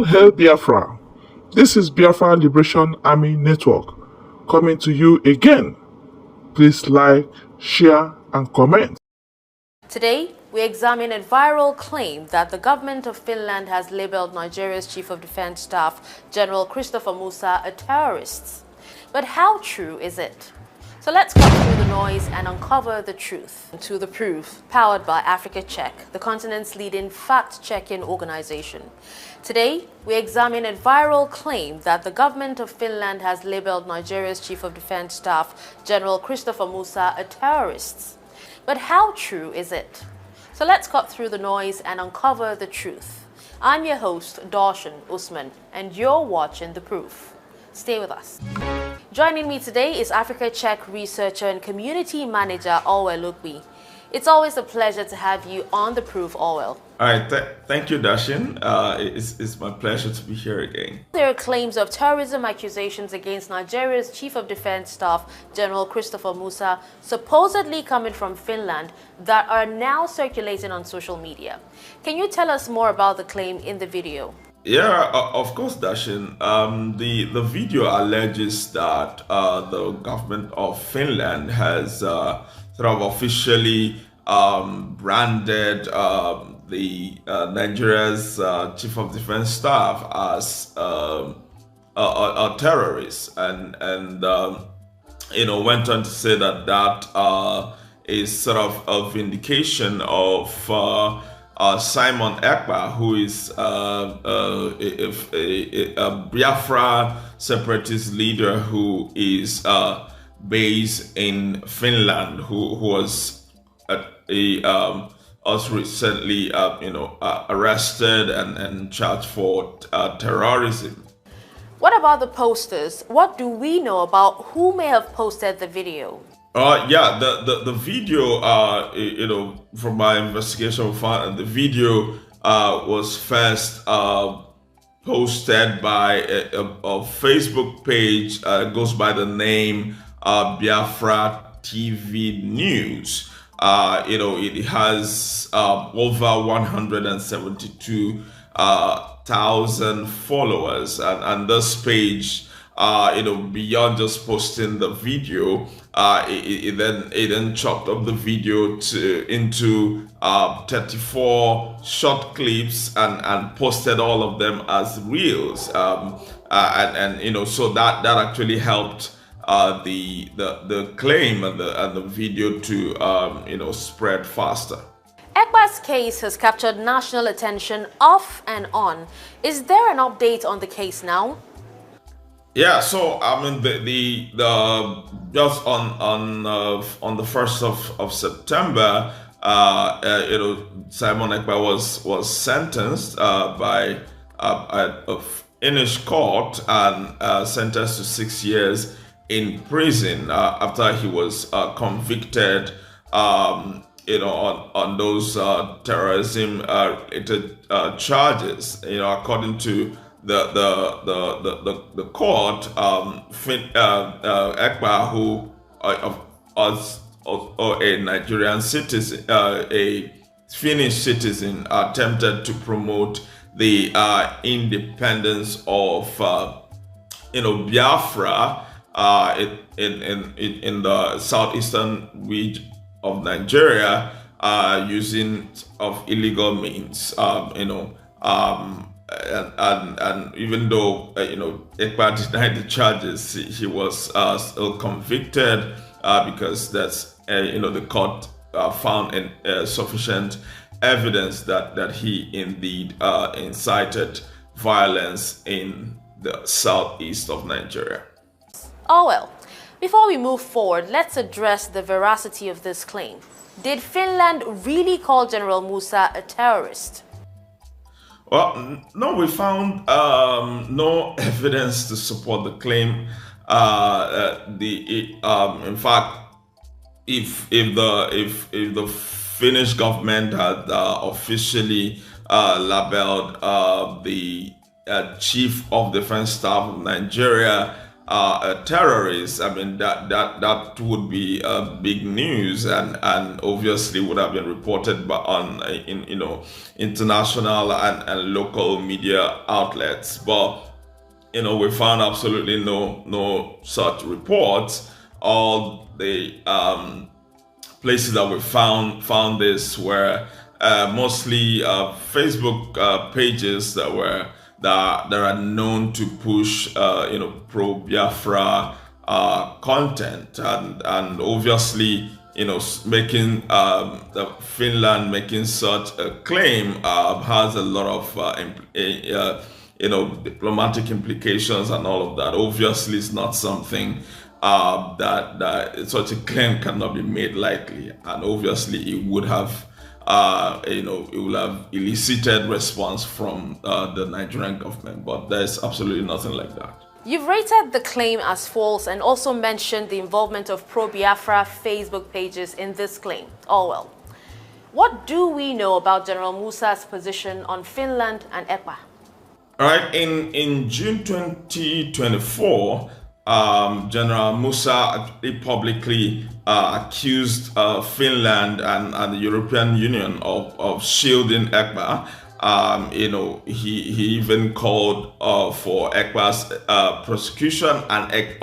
All hail Biafra. This is Biafra Liberation Army Network coming to you again. Please like, share, and comment. Today, we examine a viral claim that the government of Finland has labeled Nigeria's Chief of Defense Staff, General Christopher Musa, a terrorist. But how true is it? So let's cut through the noise and uncover the truth. To the proof, powered by Africa Check, the continent's leading fact-checking organization. Today, we examine a viral claim that the government of Finland has labeled Nigeria's Chief of Defense Staff, General Christopher Musa, a terrorist. But how true is it? So let's cut through the noise and uncover the truth. I'm your host, Darshan Usman, and you're watching The Proof. Stay with us. Joining me today is Africa Check researcher and community manager Orwell Lukbi. It's always a pleasure to have you on The Proof, Orwell. All right, thank you, Dashin. It's my pleasure to be here again. There are claims of terrorism accusations against Nigeria's Chief of Defense Staff, General Christopher Musa, supposedly coming from Finland, that are now circulating on social media. Can you tell us more about the claim in the video? Yeah, of course, Dashin. The video alleges that the government of Finland has sort of officially branded the Nigeria's Chief of Defense Staff as a terrorist, and went on to say that is sort of a vindication of Simon Ekpa, who is a Biafra separatist leader who is based in Finland, who was recently arrested and charged for terrorism. What about the posters? What do we know about who may have posted the video? Yeah, the video, from my investigation, the video was first posted by a Facebook page, goes by the name Biafra TV News. It has over 172,000 followers, and this page, beyond just posting the video, it then chopped up the video into 34 short clips and posted all of them as reels, so that actually helped the claim and the video to spread faster. Ekpa's case has captured national attention off and on. Is there an update on the case now? Yeah, so I mean the just on the 1st of September, Simon Ekpa was sentenced by a Finnish court and sentenced to 6 years in prison after he was convicted, on those terrorism related charges. According to the court, Ekpa, who was a Nigerian citizen, a Finnish citizen, attempted to promote the independence of Biafra in the southeastern region of Nigeria, using of illegal means, and even though Ekpa denied the charges, he was still convicted because that's the court found sufficient evidence that he indeed incited violence in the southeast of Nigeria. Oh well, before we move forward, let's address the veracity of this claim. Did Finland really call General Musa a terrorist? Well, no, we found no evidence to support the claim. In fact, if the Finnish government had officially labeled the Chief of Defense Staff of Nigeria a terrorist, I mean that would be big news, and obviously would have been reported by on in international and local media outlets. But we found absolutely no such reports. All the places that we found this were mostly Facebook pages that are known to push pro Biafra content, and obviously making Finland making such a claim has a lot of diplomatic implications and all of that. Obviously, it's not something that such a claim cannot be made lightly, and obviously it would have it will have elicited response from the Nigerian government, but there's absolutely nothing like that. You've rated the claim as false and also mentioned the involvement of pro-Biafra Facebook pages in this claim. Oh well. What do we know about General Musa's position on Finland and Ekpa? All right, in June 2024, General Musa actually publicly accused Finland and the European Union of shielding Ekpa. He even called for Ekpa's prosecution and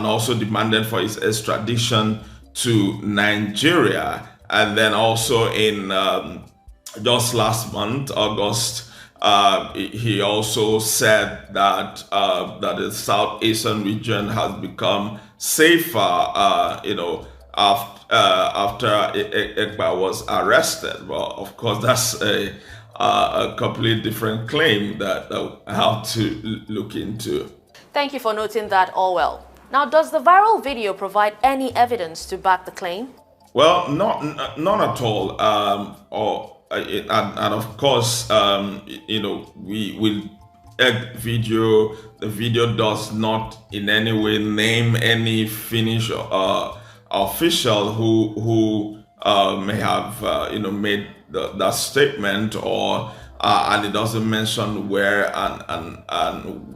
also demanded for his extradition to Nigeria. And then also in just last month, August, he also said that the southeastern region has become safer, after Ekpa was arrested. Well, of course, that's a completely different claim that I have to look into. Thank you for noting that, Orwell. Now, does the viral video provide any evidence to back the claim? Well, none at all. And of course, we will video. The video does not in any way name any Finnish official who may have made that statement, or and it doesn't mention where and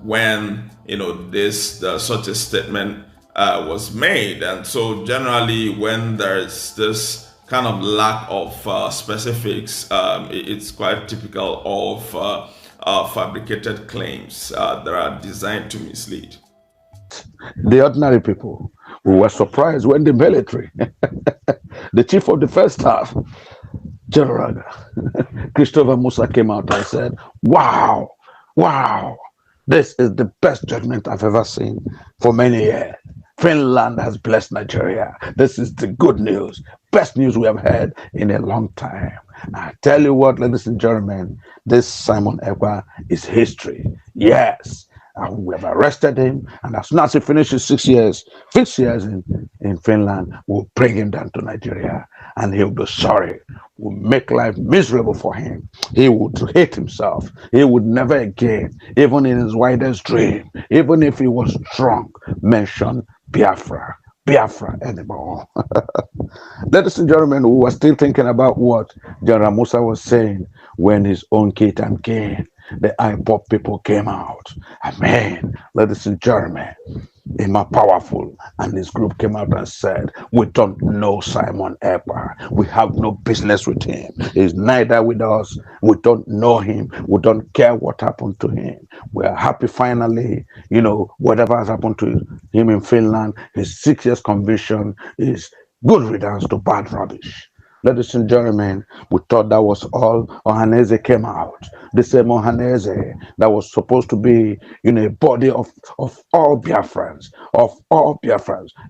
when such a statement was made. And so generally, when there's this kind of lack of specifics, it's quite typical of fabricated claims that are designed to mislead. The ordinary people, we were surprised when the military, the chief of the first staff, General Christopher Musa, came out and said, wow, this is the best judgment I've ever seen for many years. Finland has blessed Nigeria. This is the good news, best news we have had in a long time. I tell you what, ladies and gentlemen, this Simon Ekpa is history. Yes, we have arrested him, and as soon as he finishes 6 years in Finland, we'll bring him down to Nigeria, and he'll be sorry. We'll make life miserable for him. He would hate himself. He would never again, even in his wildest dream, even if he was drunk, mention Biafra anymore. Ladies and gentlemen, we were still thinking about what General Musa was saying when his own kit and king, the IPOP people, came out. Amen. Ladies and gentlemen, Emma Powerful and his group came out and said, we don't know Simon Ekpa. We have no business with him. He's neither with us. We don't know him. We don't care what happened to him. We are happy finally, whatever has happened to him in Finland, his 6 years conviction is good riddance to bad rubbish. Ladies and gentlemen, we thought that was all. Ohaneze came out. The same Ohaneze that was supposed to be, a body of all Biafrans,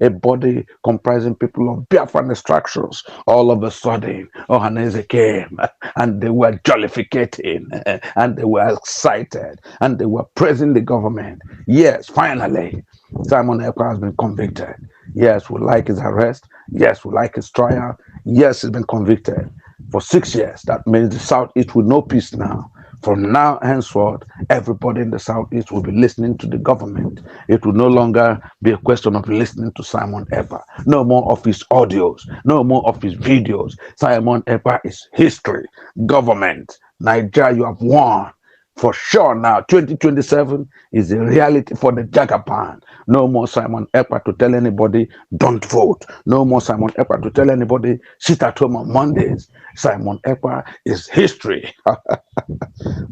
a body comprising people of Biafran extractions. All of a sudden, Ohaneze came, and they were jollificating, and they were excited, and they were praising the government. Yes, finally, Simon Ekpa has been convicted. Yes, we like his arrest. Yes, we like his trial. Yes, he's been convicted for 6 years. That means the Southeast will know peace now. From now henceforth, everybody in the Southeast will be listening to the government. It will no longer be a question of listening to Simon Ekpa. No more of his audios, no more of his videos. Simon Ekpa is history. Government, Nigeria, you have won. For sure now, 2027 is a reality for the Jagaban. No more Simon Ekpa to tell anybody, don't vote. No more Simon Ekpa to tell anybody, sit at home on Mondays. Simon Ekpa is history.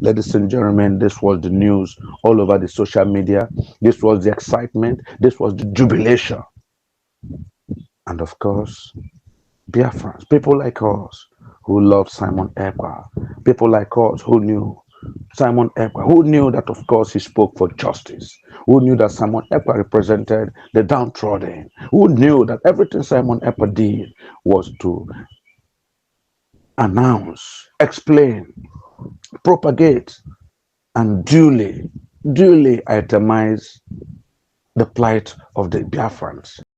Ladies and gentlemen, this was the news all over the social media. This was the excitement. This was the jubilation. And of course, Biafrans, people like us who love Simon Ekpa, people like us who knew Simon Ekpa, who knew that, of course, he spoke for justice, who knew that Simon Ekpa represented the downtrodden, who knew that everything Simon Ekpa did was to announce, explain, propagate, and duly itemize the plight of the Biafrans.